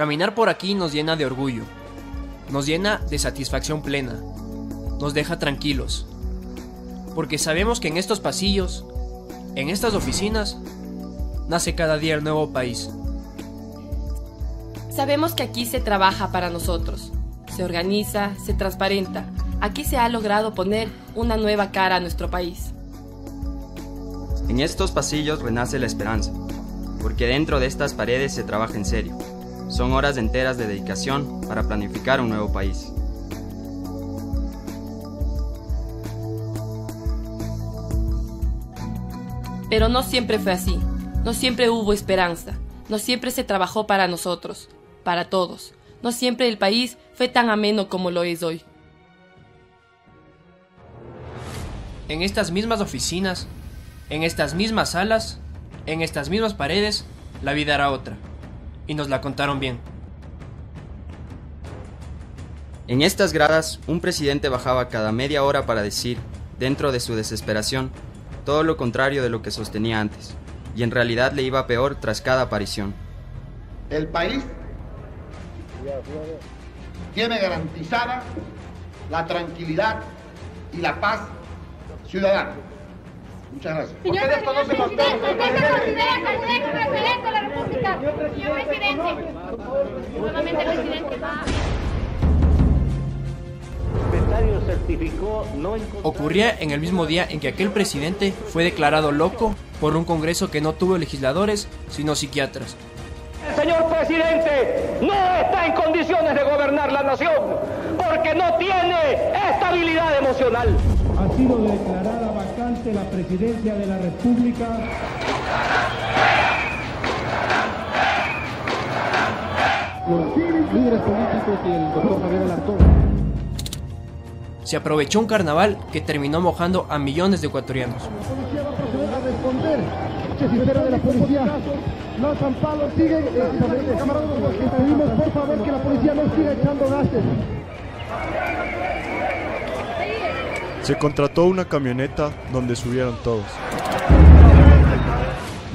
Caminar por aquí nos llena de orgullo, nos llena de satisfacción plena, nos deja tranquilos, porque sabemos que en estos pasillos, en estas oficinas, nace cada día el nuevo país. Sabemos que aquí se trabaja para nosotros, se organiza, se transparenta. Aquí se ha logrado poner una nueva cara a nuestro país. En estos pasillos renace la esperanza, porque dentro de estas paredes se trabaja en serio. Son horas enteras de dedicación para planificar un nuevo país. Pero no siempre fue así, no siempre hubo esperanza, no siempre se trabajó para nosotros, para todos. No siempre el país fue tan ameno como lo es hoy. En estas mismas oficinas, en estas mismas salas, en estas mismas paredes, la vida era otra. Y nos la contaron bien. En estas gradas, un presidente bajaba cada media hora para decir, dentro de su desesperación, todo lo contrario de lo que sostenía antes, y en realidad le iba peor tras cada aparición. El país tiene garantizada la tranquilidad y la paz ciudadana. Muchas gracias. Señor presidente, presidente de la República. Señor presidente. Nuevamente presidente. Ocurría en el mismo día en que aquel presidente fue declarado loco por un Congreso que no tuvo legisladores, sino psiquiatras. El señor presidente no está en condiciones de gobernar la nación porque no tiene estabilidad emocional. Ha sido declarada vacante la presidencia de la República. Los líderes políticos y el doctor Javier Alarcón. Se aprovechó un carnaval que terminó mojando a millones de ecuatorianos. La policía va a proceder a responder. Chefitero de la policía. Los amparos siguen. Camaradas, les pedimos por favor que la policía no siga echando gases. Se contrató una camioneta donde subieron todos.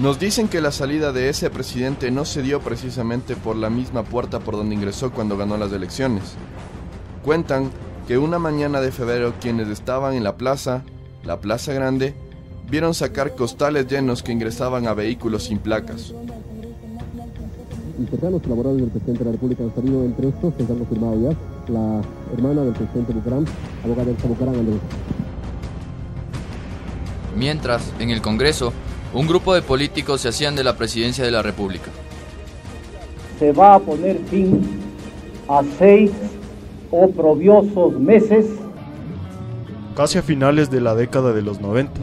Nos dicen que la salida de ese presidente no se dio precisamente por la misma puerta por donde ingresó cuando ganó las elecciones. Cuentan que una mañana de febrero quienes estaban en la Plaza Grande, vieron sacar costales llenos que ingresaban a vehículos sin placas. Y cercanos colaboradores del presidente de la República han salido entre estos, que han confirmado ya, la hermana del presidente Bucaram, abogada del Bucaram, Andrés. Mientras, en el Congreso, un grupo de políticos se hacían de la presidencia de la República. Se va a poner fin a 6 oprobiosos meses. Casi a finales de la década de los 90.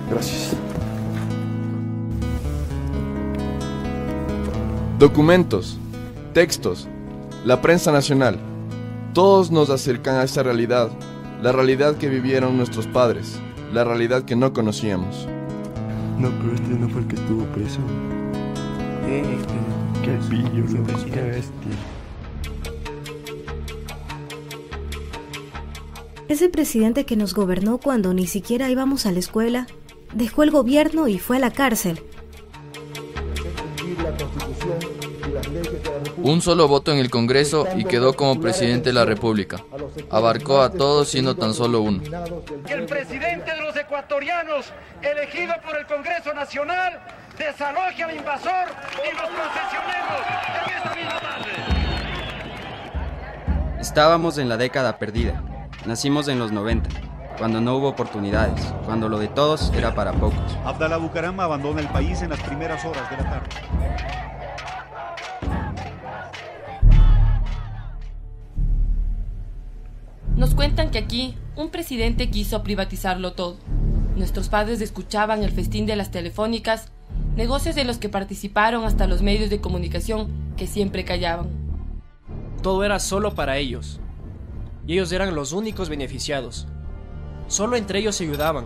Gracias. Documentos, textos, la prensa nacional, todos nos acercan a esta realidad, la realidad que vivieron nuestros padres, la realidad que no conocíamos. No, pero este no fue el que estuvo preso. Qué pillo, qué bestia. Ese presidente que nos gobernó cuando ni siquiera íbamos a la escuela, dejó el gobierno y fue a la cárcel. Un solo voto en el Congreso y quedó como presidente de la República. Abarcó a todos siendo tan solo uno. Que el presidente de los ecuatorianos, elegido por el Congreso Nacional, desaloje al invasor y los concesioneros en esta misma tarde. Estábamos en la década perdida. Nacimos en los 90, cuando no hubo oportunidades, cuando lo de todos era para pocos. Abdalá Bucaram abandona el país en las primeras horas de la tarde. Nos cuentan que aquí un presidente quiso privatizarlo todo. Nuestros padres escuchaban el festín de las telefónicas, negocios de los que participaron hasta los medios de comunicación que siempre callaban. Todo era solo para ellos. Y ellos eran los únicos beneficiados. Solo entre ellos se ayudaban.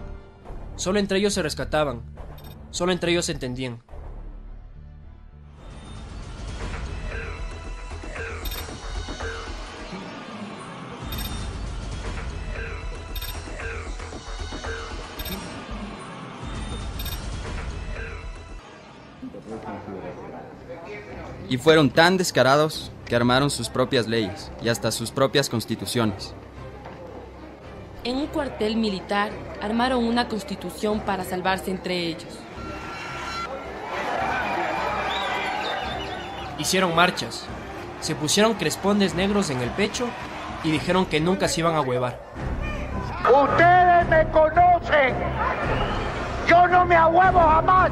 Solo entre ellos se rescataban. Solo entre ellos se entendían. Y fueron tan descarados que armaron sus propias leyes y hasta sus propias constituciones. En un cuartel militar armaron una constitución para salvarse entre ellos. Hicieron marchas, se pusieron crespones negros en el pecho y dijeron que nunca se iban a huevar. Ustedes me conocen, yo no me ahuevo jamás.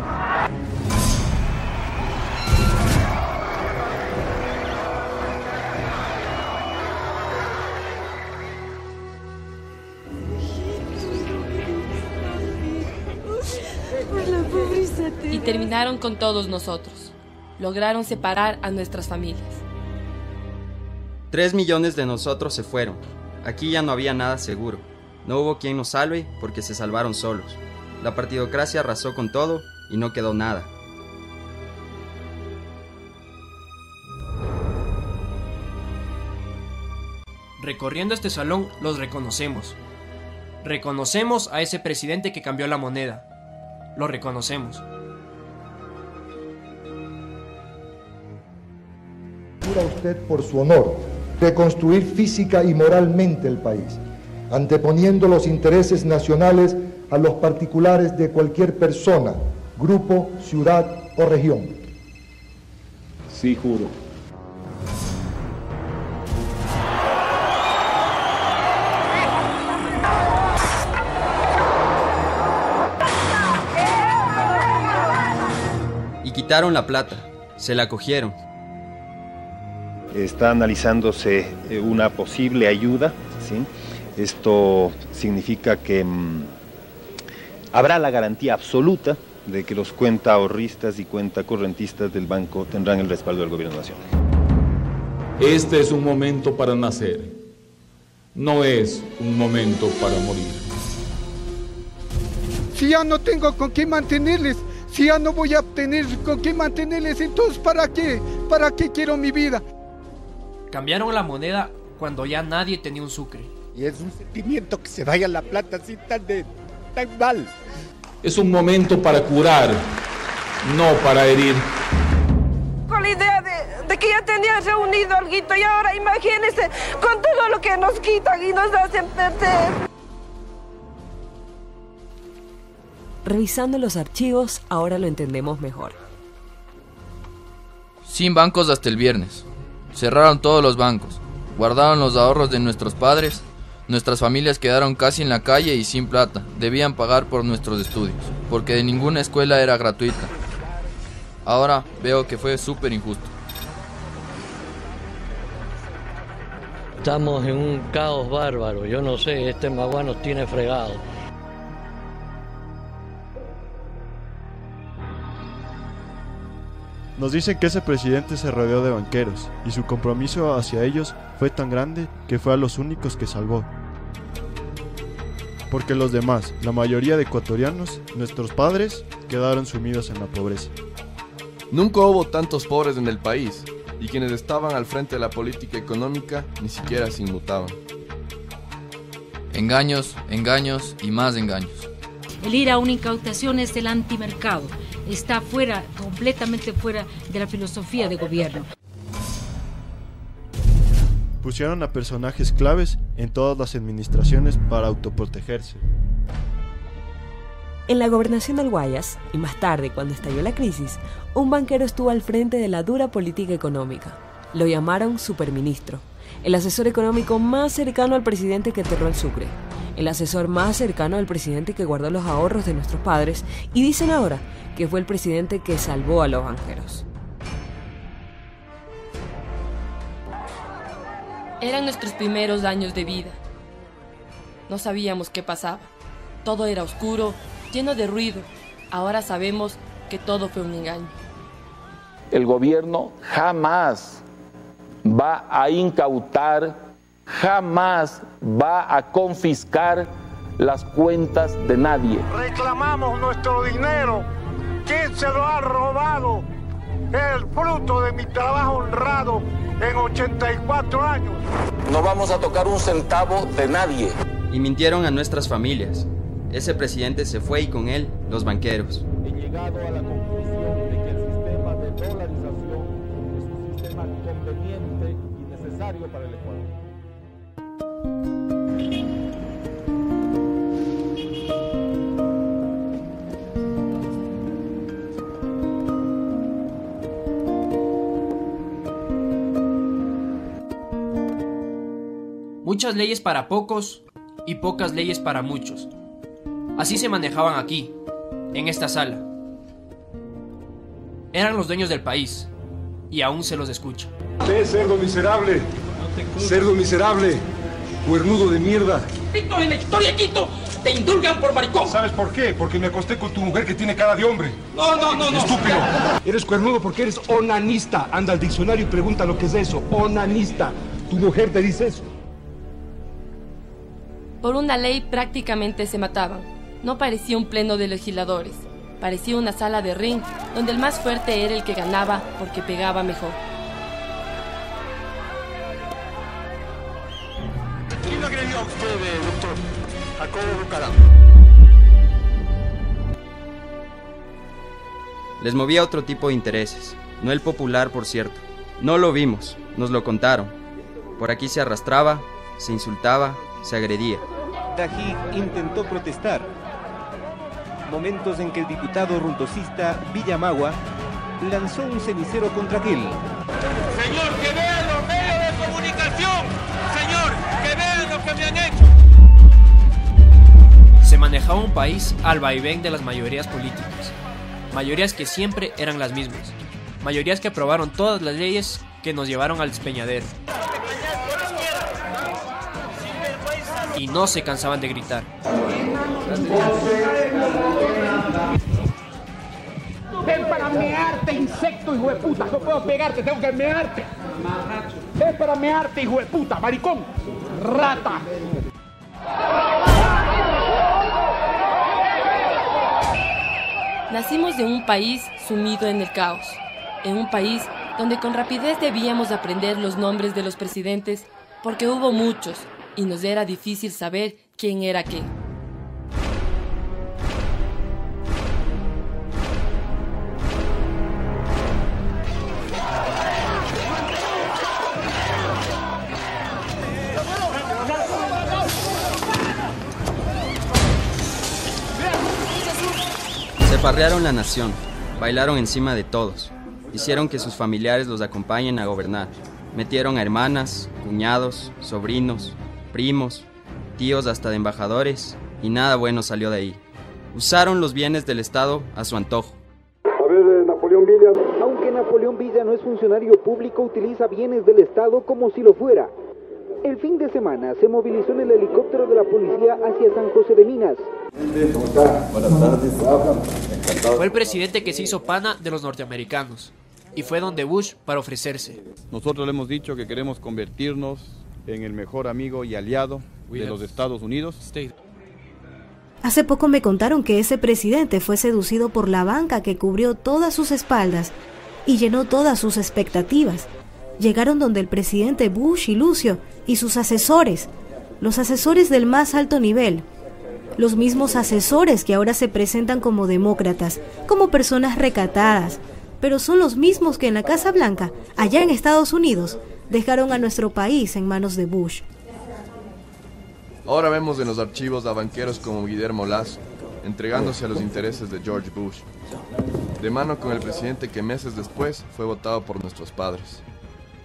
Y terminaron con todos nosotros. Lograron separar a nuestras familias. 3 millones de nosotros se fueron. Aquí ya no había nada seguro. No hubo quien nos salve porque se salvaron solos. La partidocracia arrasó con todo y no quedó nada. Recorriendo este salón los reconocemos. Reconocemos a ese presidente que cambió la moneda. Lo reconocemos. Jura usted por su honor reconstruir física y moralmente el país, anteponiendo los intereses nacionales a los particulares de cualquier persona, grupo, ciudad o región. Sí, juro. Y quitaron la plata, se la cogieron. Está analizándose una posible ayuda, ¿sí? Esto significa que habrá la garantía absoluta de que los cuentaahorristas y cuentacorrentistas del banco tendrán el respaldo del gobierno nacional. Este es un momento para nacer, no es un momento para morir. Si ya no tengo con qué mantenerles, si ya no voy a tener con qué mantenerles, entonces ¿para qué? ¿Para qué quiero mi vida? Cambiaron la moneda cuando ya nadie tenía un sucre. Y es un sentimiento que se vaya la plata así tan mal. Es un momento para curar, no para herir. Con la idea de que ya tenía reunido algo y ahora imagínense con todo lo que nos quitan y nos hacen perder. Revisando los archivos, ahora lo entendemos mejor. Sin bancos hasta el viernes. Cerraron todos los bancos, guardaron los ahorros de nuestros padres, nuestras familias quedaron casi en la calle y sin plata, debían pagar por nuestros estudios, porque de ninguna escuela era gratuita. Ahora veo que fue súper injusto. Estamos en un caos bárbaro, yo no sé, este Magua nos tiene fregados. Nos dicen que ese presidente se rodeó de banqueros y su compromiso hacia ellos fue tan grande que fue a los únicos que salvó. Porque los demás, la mayoría de ecuatorianos, nuestros padres, quedaron sumidos en la pobreza. Nunca hubo tantos pobres en el país y quienes estaban al frente de la política económica ni siquiera se inmutaban. Engaños, engaños y más engaños. El ir a una incautación es el antimercado. Está fuera, completamente fuera de la filosofía de gobierno. Pusieron a personajes claves en todas las administraciones para autoprotegerse. En la gobernación del Guayas, y más tarde cuando estalló la crisis, un banquero estuvo al frente de la dura política económica. Lo llamaron superministro, el asesor económico más cercano al presidente que enterró el Sucre, el asesor más cercano al presidente que guardó los ahorros de nuestros padres, y dicen ahora que fue el presidente que salvó a los banqueros. Eran nuestros primeros años de vida. No sabíamos qué pasaba. Todo era oscuro, lleno de ruido. Ahora sabemos que todo fue un engaño. El gobierno jamás va a incautar, jamás va a confiscar las cuentas de nadie. Reclamamos nuestro dinero. ¿Quién se lo ha robado? El fruto de mi trabajo honrado en 84 años. No vamos a tocar un centavo de nadie. Y mintieron a nuestras familias. Ese presidente se fue y con él los banqueros. He llegado a la conclusión de que el sistema de dolarización necesario para el Ecuador. Muchas leyes para pocos y pocas leyes para muchos. Así se manejaban aquí, en esta sala. Eran los dueños del país, y aún se los escucha. Cerdo miserable, cerdo miserable, cuernudo de mierda. Quito, en la historia de Quito, te indulgan por maricón. ¿Sabes por qué? Porque me acosté con tu mujer que tiene cara de hombre. No. Estúpido. Eres cuernudo porque eres onanista. Anda al diccionario y pregunta lo que es eso. Onanista. Tu mujer te dice eso. Por una ley prácticamente se mataban. No parecía un pleno de legisladores. Parecía una sala de ring donde el más fuerte era el que ganaba porque pegaba mejor. ¿Quién lo agredió a usted, doctor? Jacobo Bucaram. Les movía otro tipo de intereses, no el popular, por cierto. No lo vimos, nos lo contaron. Por aquí se arrastraba, se insultaba, se agredía. Tají intentó protestar. Momentos en que el diputado runtosista Villamagua lanzó un cenicero contra aquel. Señor, que vean los medios de comunicación. Señor, que vean lo que me han hecho. Se manejaba un país al vaivén de las mayorías políticas. Mayorías que siempre eran las mismas. Mayorías que aprobaron todas las leyes que nos llevaron al despeñadero. Y no se cansaban de gritar. Ven para mearte, insecto, hijo de puta. No puedo pegarte, tengo que mearte. Ven para mearte, hijo de puta, maricón. Rata. Nacimos de un país sumido en el caos. En un país donde con rapidez debíamos aprender los nombres de los presidentes porque hubo muchos y nos era difícil saber quién era qué. Se parrearon la nación, bailaron encima de todos, hicieron que sus familiares los acompañen a gobernar, metieron a hermanas, cuñados, sobrinos, primos, tíos hasta de embajadores, y nada bueno salió de ahí. Usaron los bienes del Estado a su antojo. A ver, Napoleón Villa. Aunque Napoleón Villa no es funcionario público, utiliza bienes del Estado como si lo fuera. El fin de semana se movilizó en el helicóptero de la policía hacia San José de Minas. ¿Cómo está? Buenas tardes. Encantado. Fue el presidente que se hizo pana de los norteamericanos, y fue donde Bush para ofrecerse. Nosotros le hemos dicho que queremos convertirnos en el mejor amigo y aliado de los Estados Unidos. Hace poco me contaron que ese presidente fue seducido por la banca que cubrió todas sus espaldas y llenó todas sus expectativas. Llegaron donde el presidente Bush y Lucio y sus asesores, los asesores del más alto nivel, los mismos asesores que ahora se presentan como demócratas, como personas recatadas, pero son los mismos que en la Casa Blanca, allá en Estados Unidos, dejaron a nuestro país en manos de Bush. Ahora vemos en los archivos a banqueros como Guillermo Lazo, entregándose a los intereses de George Bush, de mano con el presidente que meses después fue votado por nuestros padres.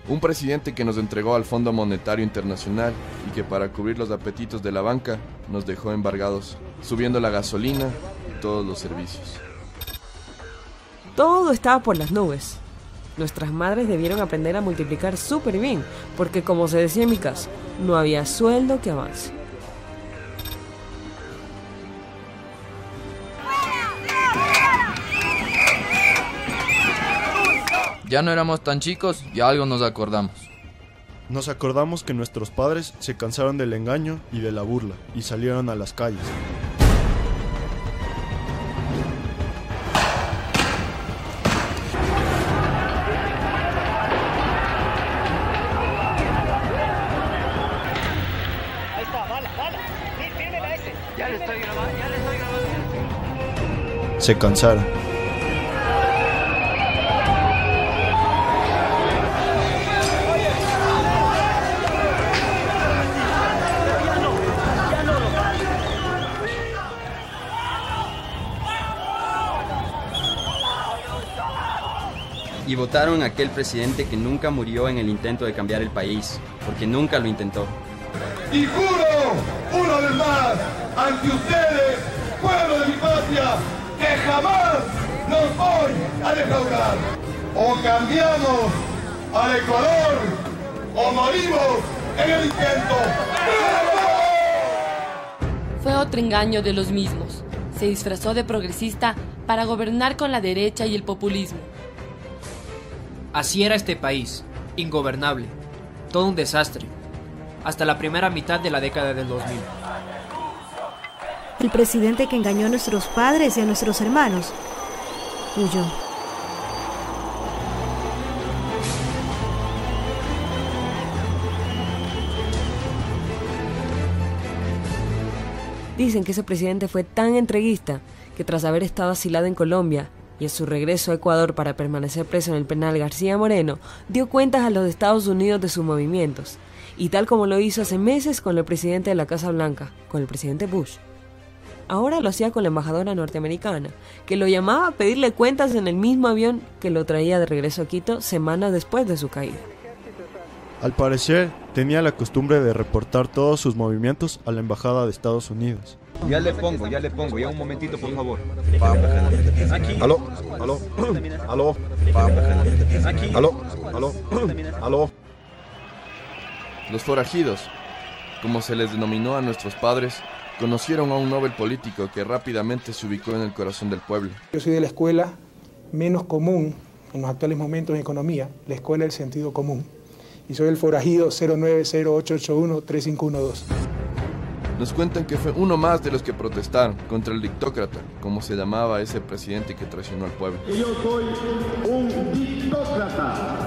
Un presidente que nos entregó al Fondo Monetario Internacional y que para cubrir los apetitos de la banca nos dejó embargados, subiendo la gasolina y todos los servicios. Todo estaba por las nubes. Nuestras madres debieron aprender a multiplicar súper bien, porque como se decía en mi casa, no había sueldo que avance. Ya no éramos tan chicos y algo nos acordamos. Nos acordamos que nuestros padres se cansaron del engaño y de la burla y salieron a las calles. Ahí está, bala. Fírmela a ese. Ya le estoy grabando. Se cansaron. Y votaron a aquel presidente que nunca murió en el intento de cambiar el país, porque nunca lo intentó. Y juro, una vez más, ante ustedes, pueblo de mi patria, que jamás los voy a defraudar. O cambiamos al Ecuador, o morimos en el intento. Fue otro engaño de los mismos. Se disfrazó de progresista para gobernar con la derecha y el populismo. Así era este país, ingobernable, todo un desastre, hasta la primera mitad de la década del 2000. El presidente que engañó a nuestros padres y a nuestros hermanos huyó. Dicen que ese presidente fue tan entreguista que tras haber estado asilado en Colombia y en su regreso a Ecuador para permanecer preso en el penal García Moreno, dio cuentas a los Estados Unidos de sus movimientos, y tal como lo hizo hace meses con el presidente de la Casa Blanca, con el presidente Bush. Ahora lo hacía con la embajadora norteamericana, que lo llamaba a pedirle cuentas en el mismo avión que lo traía de regreso a Quito semanas después de su caída. Al parecer, tenía la costumbre de reportar todos sus movimientos a la embajada de Estados Unidos. Ya le pongo, ya un momentito, por favor. Aló, aló, aló, aló, aló, aló. Los forajidos, como se les denominó a nuestros padres, conocieron a un noble político que rápidamente se ubicó en el corazón del pueblo. Yo soy de la escuela menos común en los actuales momentos en economía, la escuela del sentido común. Y soy el forajido 0908813512. Nos cuentan que fue uno más de los que protestaron contra el dictócrata, como se llamaba ese presidente que traicionó al pueblo. Yo soy un dictócrata.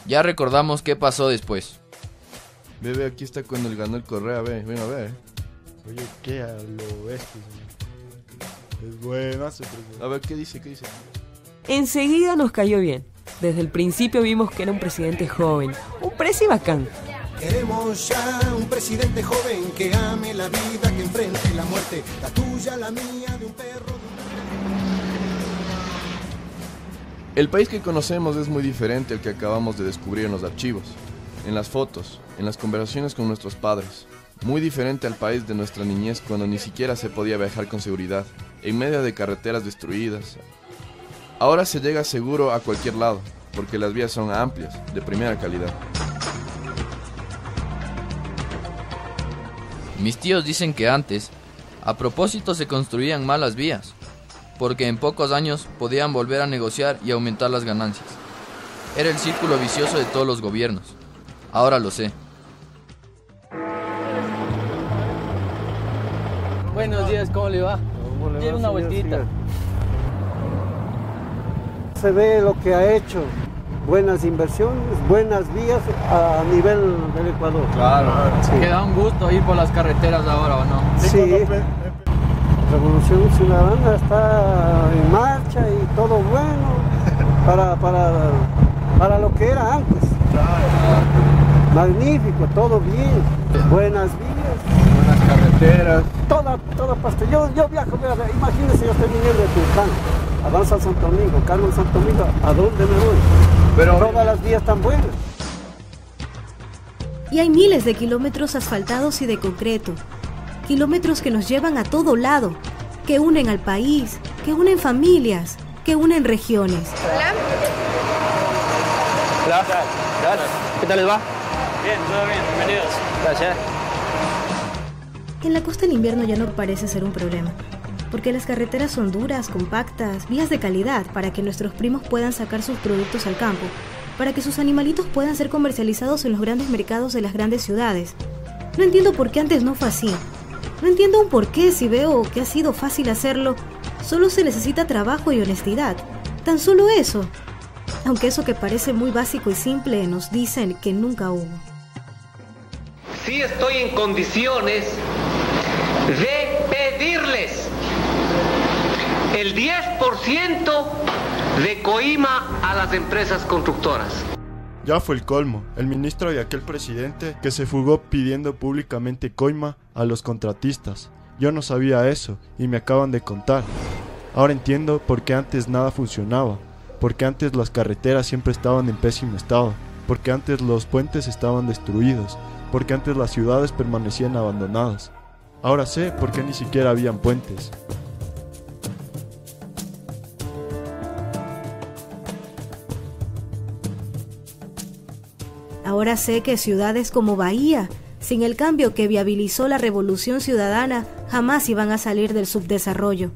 Ya recordamos qué pasó después. Bebé, aquí está cuando él ganó el Correa, ven a ver. Oye, ¿qué a lo bestia? Es bueno. A ver, ¿qué dice? Enseguida nos cayó bien. Desde el principio vimos que era un presidente joven, un presi bacán. Queremos ya un presidente joven que ame la vida, que enfrente la muerte, la tuya, la mía, de un perro. El país que conocemos es muy diferente al que acabamos de descubrir en los archivos, en las fotos, en las conversaciones con nuestros padres. Muy diferente al país de nuestra niñez, cuando ni siquiera se podía viajar con seguridad, en medio de carreteras destruidas. Ahora se llega seguro a cualquier lado, porque las vías son amplias, de primera calidad. Mis tíos dicen que antes, a propósito, se construían malas vías, porque en pocos años podían volver a negociar y aumentar las ganancias. Era el círculo vicioso de todos los gobiernos. Ahora lo sé. Buenos días, ¿cómo le va? Tiene una vueltita. Se ve lo que ha hecho, buenas inversiones, buenas vías a nivel del Ecuador. Claro, sí. Queda un gusto ir por las carreteras ahora, ¿o no? Sí, Revolución Ciudadana está en marcha y todo bueno para lo que era antes. Magnífico, todo bien, buenas vías. Buenas carreteras. Toda pasta. Yo viajo, imagínense, yo estoy viniendo de Tulcán. Avanza a Santo Domingo, Carlos Santo Domingo, ¿a dónde me voy? Pero todas las vías están buenas. Y hay miles de kilómetros asfaltados y de concreto. Kilómetros que nos llevan a todo lado, que unen al país, que unen familias, que unen regiones. Hola. Hola. ¿Qué tal les va? Bien, todo bien, bienvenidos. Gracias. En la costa el invierno ya no parece ser un problema, porque las carreteras son duras, compactas, vías de calidad para que nuestros primos puedan sacar sus productos al campo, para que sus animalitos puedan ser comercializados en los grandes mercados de las grandes ciudades. No entiendo por qué antes no fue así. No entiendo un por qué si veo que ha sido fácil hacerlo. Solo se necesita trabajo y honestidad. Tan solo eso. Aunque eso que parece muy básico y simple nos dicen que nunca hubo. Sí estoy en condiciones de pedirles el 10% de coima a las empresas constructoras. Ya fue el colmo, el ministro de aquel presidente que se fugó pidiendo públicamente coima a los contratistas. Yo no sabía eso y me acaban de contar. Ahora entiendo por qué antes nada funcionaba, porque antes las carreteras siempre estaban en pésimo estado, porque antes los puentes estaban destruidos, porque antes las ciudades permanecían abandonadas. Ahora sé por qué ni siquiera habían puentes. Ahora sé que ciudades como Bahía, sin el cambio que viabilizó la Revolución Ciudadana, jamás iban a salir del subdesarrollo.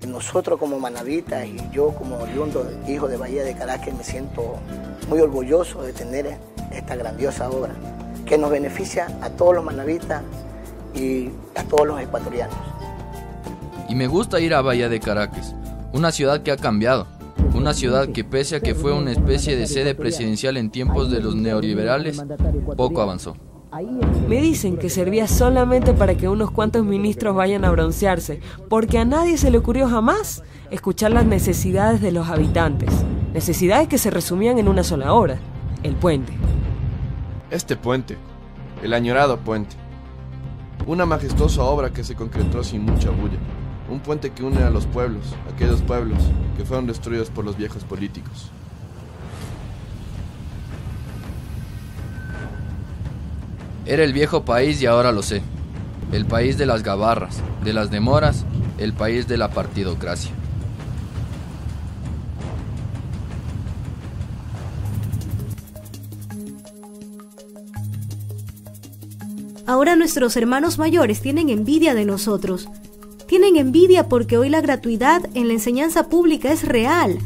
Nosotros como manavitas y yo como oriundo, hijo de Bahía de Caracas, me siento muy orgulloso de tener esta grandiosa obra que nos beneficia a todos los manavitas y a todos los ecuatorianos. Y me gusta ir a Bahía de Caracas, una ciudad que ha cambiado, una ciudad que pese a que fue una especie de sede presidencial en tiempos de los neoliberales, poco avanzó. Me dicen que servía solamente para que unos cuantos ministros vayan a broncearse, porque a nadie se le ocurrió jamás escuchar las necesidades de los habitantes, necesidades que se resumían en una sola obra, el puente. Este puente, el añorado puente, una majestuosa obra que se concretó sin mucha bulla, un puente que une a los pueblos, aquellos pueblos que fueron destruidos por los viejos políticos. Era el viejo país y ahora lo sé. El país de las gabarras, de las demoras, el país de la partidocracia. Ahora nuestros hermanos mayores tienen envidia de nosotros. Tienen envidia porque hoy la gratuidad en la enseñanza pública es real.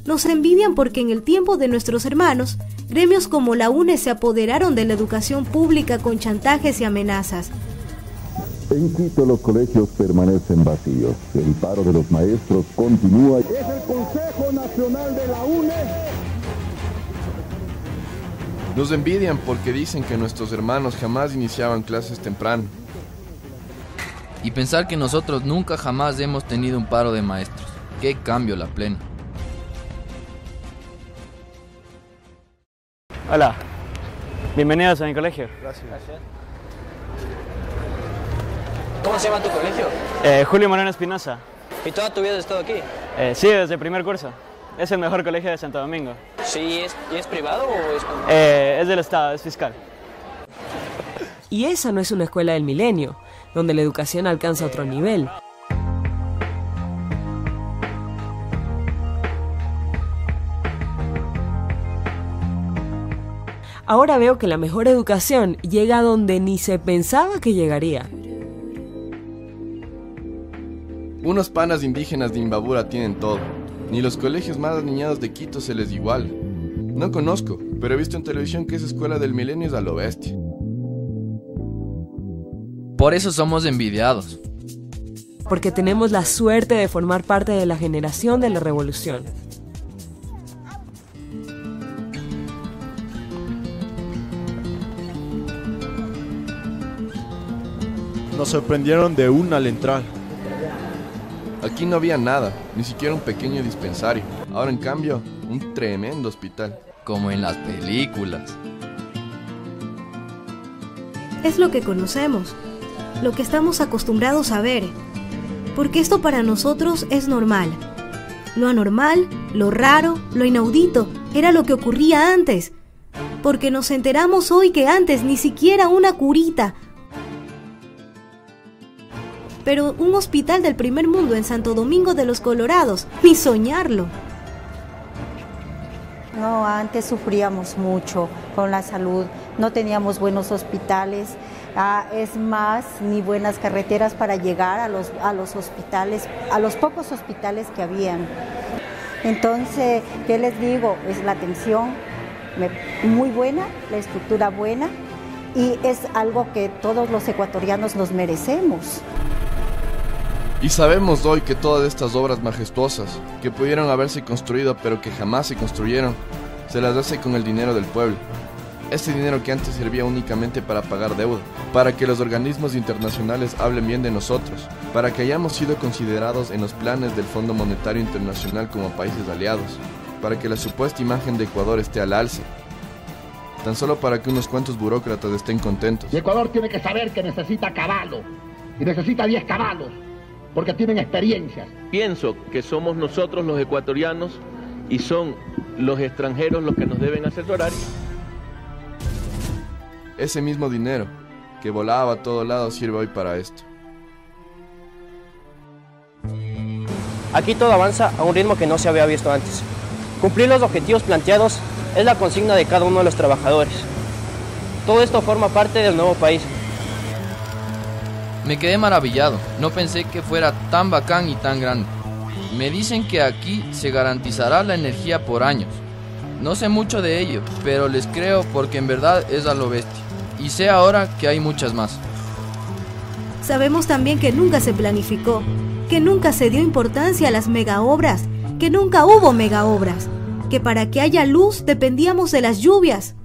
Nos envidian porque en el tiempo de nuestros hermanos, gremios como la UNE se apoderaron de la educación pública con chantajes y amenazas. En Quito los colegios permanecen vacíos. El paro de los maestros continúa. Es el Consejo Nacional de la UNE. Nos envidian porque dicen que nuestros hermanos jamás iniciaban clases temprano. Y pensar que nosotros nunca jamás hemos tenido un paro de maestros. ¡Qué cambio la plena! Hola, bienvenidos a mi colegio. Gracias. ¿Cómo se llama tu colegio? Julio Moreno Espinosa. ¿Y toda tu vida has estado aquí? Sí, desde el primer curso. Es el mejor colegio de Santo Domingo. Sí, ¿y es privado o es...? Es del Estado, es fiscal. Y esa no es una escuela del milenio, donde la educación alcanza otro nivel. Ahora veo que la mejor educación llega a donde ni se pensaba que llegaría. Unos panas indígenas de Imbabura tienen todo. Ni los colegios más aniñados de Quito se les iguala. No conozco, pero he visto en televisión que esa escuela del milenio es a lo bestia. Por eso somos envidiados. Porque tenemos la suerte de formar parte de la generación de la revolución. Nos sorprendieron de una al entrar. Aquí no había nada, ni siquiera un pequeño dispensario. Ahora en cambio, un tremendo hospital. Como en las películas. Es lo que conocemos, lo que estamos acostumbrados a ver, porque esto para nosotros es normal. Lo anormal, lo raro, lo inaudito, era lo que ocurría antes, porque nos enteramos hoy que antes ni siquiera una curita. Pero un hospital del primer mundo en Santo Domingo de los Colorados, ni soñarlo. No, antes sufríamos mucho con la salud, no teníamos buenos hospitales, es más, ni buenas carreteras para llegar a los hospitales, a los pocos hospitales que habían. Entonces, ¿qué les digo? Es la atención muy buena, la estructura buena, y es algo que todos los ecuatorianos nos merecemos. Y sabemos hoy que todas estas obras majestuosas, que pudieron haberse construido pero que jamás se construyeron, se las hace con el dinero del pueblo. Este dinero que antes servía únicamente para pagar deuda, para que los organismos internacionales hablen bien de nosotros, para que hayamos sido considerados en los planes del Fondo Monetario Internacional como países aliados, para que la supuesta imagen de Ecuador esté al alza, tan solo para que unos cuantos burócratas estén contentos. Y Ecuador tiene que saber que necesita caballos, y necesita 10 caballos. porque tienen experiencias. Pienso que somos nosotros los ecuatorianos y son los extranjeros los que nos deben asesorar. Ese mismo dinero que volaba a todos lados sirve hoy para esto. Aquí todo avanza a un ritmo que no se había visto antes. Cumplir los objetivos planteados es la consigna de cada uno de los trabajadores. Todo esto forma parte del nuevo país. Me quedé maravillado, no pensé que fuera tan bacán y tan grande. Me dicen que aquí se garantizará la energía por años. No sé mucho de ello, pero les creo porque en verdad es a lo bestia. Y sé ahora que hay muchas más. Sabemos también que nunca se planificó, que nunca se dio importancia a las megaobras, que nunca hubo megaobras, que para que haya luz dependíamos de las lluvias.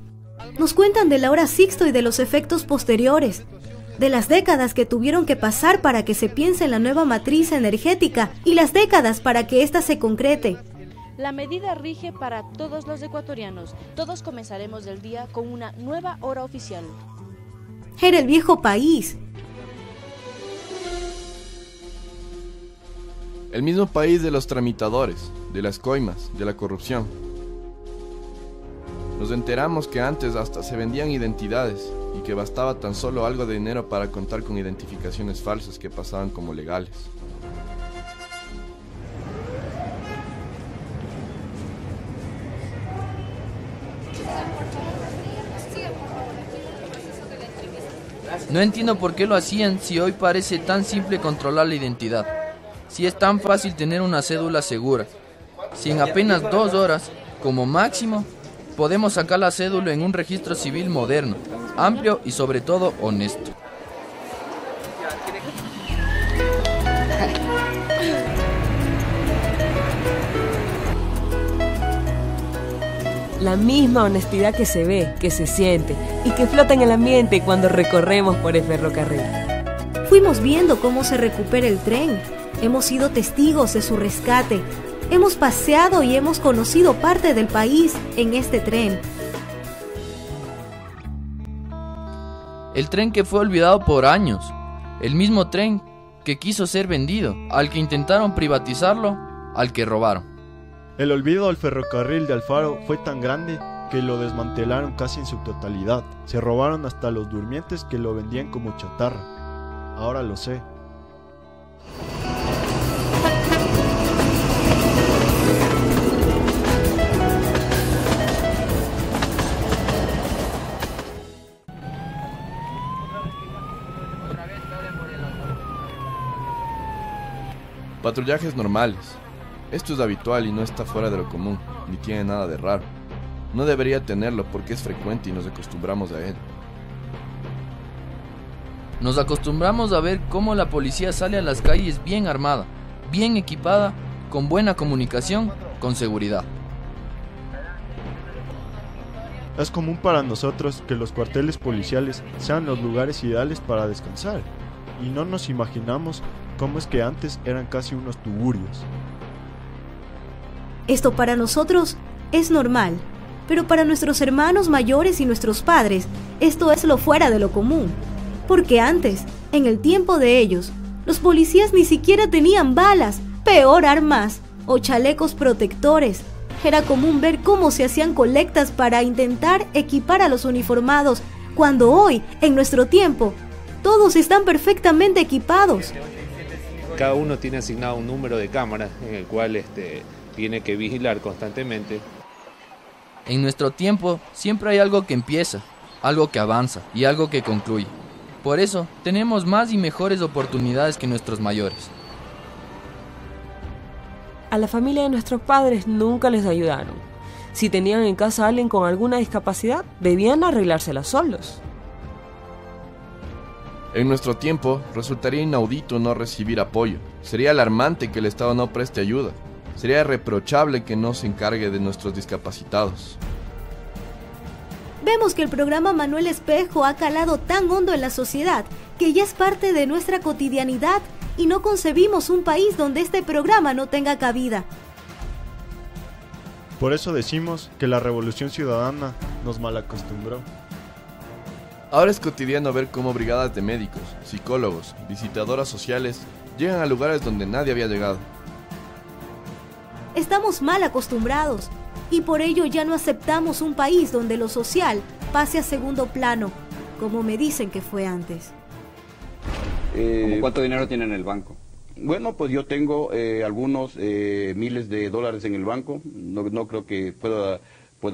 Nos cuentan de la hora Sixto y de los efectos posteriores, de las décadas que tuvieron que pasar para que se piense en la nueva matriz energética y las décadas para que ésta se concrete. La medida rige para todos los ecuatorianos. Todos comenzaremos el día con una nueva hora oficial. Era el viejo país. El mismo país de los tramitadores, de las coimas, de la corrupción. Nos enteramos que antes hasta se vendían identidades y que bastaba tan solo algo de dinero para contar con identificaciones falsas que pasaban como legales. No entiendo por qué lo hacían si hoy parece tan simple controlar la identidad. Si es tan fácil tener una cédula segura. Si en apenas 2 horas, como máximo, podemos sacar la cédula en un registro civil moderno, amplio y sobre todo honesto. La misma honestidad que se ve, que se siente y que flota en el ambiente cuando recorremos por el ferrocarril. Fuimos viendo cómo se recupera el tren. Hemos sido testigos de su rescate. Hemos paseado y hemos conocido parte del país en este tren. El tren que fue olvidado por años. El mismo tren que quiso ser vendido, al que intentaron privatizarlo, al que robaron. El olvido al ferrocarril de Alfaro fue tan grande que lo desmantelaron casi en su totalidad. Se robaron hasta los durmientes que lo vendían como chatarra. Ahora lo sé. Patrullajes normales. Esto es habitual y no está fuera de lo común, ni tiene nada de raro. No debería tenerlo porque es frecuente y nos acostumbramos a él. Nos acostumbramos a ver cómo la policía sale a las calles bien armada, bien equipada, con buena comunicación, con seguridad. Es común para nosotros que los cuarteles policiales sean los lugares ideales para descansar, y no nos imaginamos cómo es que antes eran casi unos tugurios. Esto para nosotros es normal, pero para nuestros hermanos mayores y nuestros padres, esto es lo fuera de lo común. Porque antes, en el tiempo de ellos, los policías ni siquiera tenían balas, peor armas o chalecos protectores. Era común ver cómo se hacían colectas para intentar equipar a los uniformados, cuando hoy, en nuestro tiempo, todos están perfectamente equipados. Cada uno tiene asignado un número de cámaras en el cual tiene que vigilar constantemente. En nuestro tiempo siempre hay algo que empieza, algo que avanza y algo que concluye. Por eso tenemos más y mejores oportunidades que nuestros mayores. A la familia de nuestros padres nunca les ayudaron. Si tenían en casa a alguien con alguna discapacidad, debían arreglársela solos. En nuestro tiempo resultaría inaudito no recibir apoyo. Sería alarmante que el Estado no preste ayuda. Sería reprochable que no se encargue de nuestros discapacitados. Vemos que el programa Manuel Espejo ha calado tan hondo en la sociedad que ya es parte de nuestra cotidianidad y no concebimos un país donde este programa no tenga cabida. Por eso decimos que la Revolución Ciudadana nos malacostumbró. Ahora es cotidiano ver cómo brigadas de médicos, psicólogos, visitadoras sociales llegan a lugares donde nadie había llegado. Estamos mal acostumbrados y por ello ya no aceptamos un país donde lo social pase a segundo plano, como me dicen que fue antes. ¿Cuánto dinero tiene en el banco? Bueno, pues yo tengo algunos miles de dólares en el banco. No creo que pueda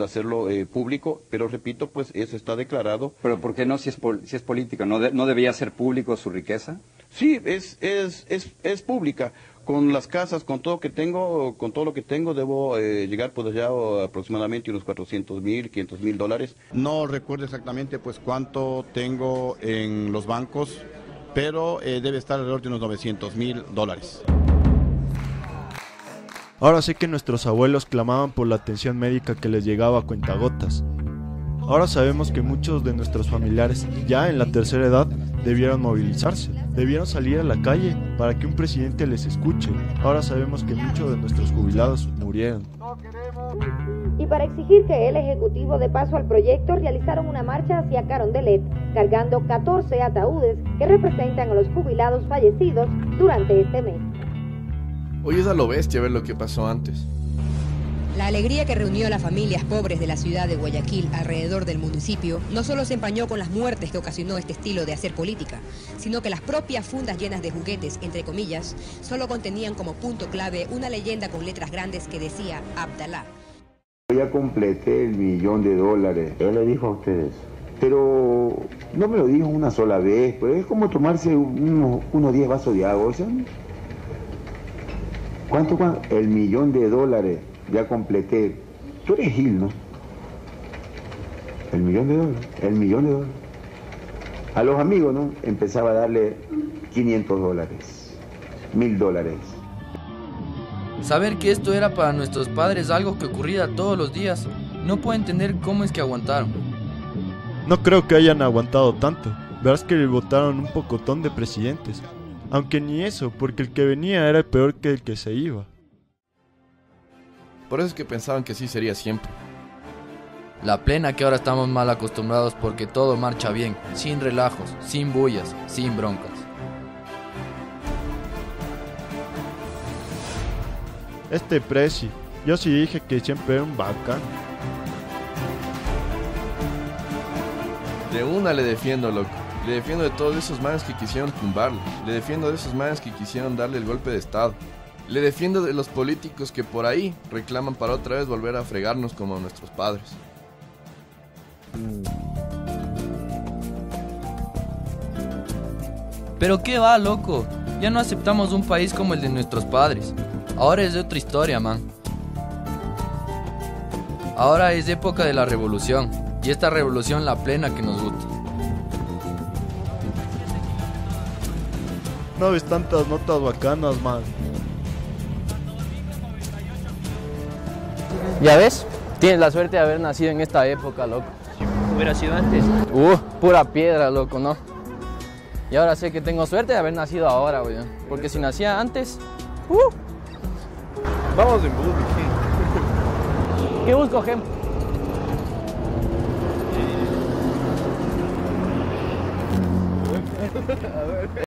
hacerlo público, pero repito, pues eso está declarado. ¿Pero por qué no, si es política? ¿No debía ser público su riqueza? Sí, es pública. Con las casas, con todo lo que tengo, debo llegar pues ya aproximadamente unos 400,000, 500,000 dólares. No recuerdo exactamente pues cuánto tengo en los bancos, pero debe estar alrededor de unos 900,000 dólares. Ahora sé que nuestros abuelos clamaban por la atención médica que les llegaba a cuentagotas. Ahora sabemos que muchos de nuestros familiares, ya en la tercera edad, debieron movilizarse, debieron salir a la calle para que un presidente les escuche. Ahora sabemos que muchos de nuestros jubilados murieron. Y para exigir que el Ejecutivo dé paso al proyecto, realizaron una marcha hacia Carondelet, cargando 14 ataúdes que representan a los jubilados fallecidos durante este mes. Hoy es a lo bestia ver lo que pasó antes. La alegría que reunió a las familias pobres de la ciudad de Guayaquil alrededor del municipio no solo se empañó con las muertes que ocasionó este estilo de hacer política, sino que las propias fundas llenas de juguetes, entre comillas, solo contenían como punto clave una leyenda con letras grandes que decía Abdalá. Ya completé el $1.000.000, yo le dijo a ustedes, pero no me lo dijo una sola vez, pues es como tomarse unos 10 vasos de agua, ¿saben? ¿Cuánto? El $1.000.000. Ya completé. Tú eres Gil, ¿no? El $1.000.000. A los amigos, ¿no? Empezaba a darle $500, $1.000. Saber que esto era para nuestros padres algo que ocurría todos los días, no puedo entender cómo es que aguantaron. No creo que hayan aguantado tanto. Verás que le votaron un pocotón de presidentes. Aunque ni eso, porque el que venía era peor que el que se iba. Por eso es que pensaban que así sería siempre. La plena que ahora estamos mal acostumbrados porque todo marcha bien, sin relajos, sin bullas, sin broncas. Este presi, yo sí dije que siempre era un bacán. De una le defiendo, loco. Le defiendo de todos esos manes que quisieron tumbarlo. Le defiendo de esos manes que quisieron darle el golpe de estado. Le defiendo de los políticos que por ahí reclaman para otra vez volver a fregarnos como a nuestros padres. Pero qué va, loco. Ya no aceptamos un país como el de nuestros padres. Ahora es de otra historia, man. Ahora es época de la revolución. Y esta revolución la plena que nos gusta. No ves tantas notas bacanas, man. ¿Ya ves? Tienes la suerte de haber nacido en esta época, loco. Si hubiera sido antes. Pura piedra, loco, ¿no? Y ahora sé que tengo suerte de haber nacido ahora, güey. Porque si nacía antes... Vamos en bus, ¿qué busco, Gem? A ver.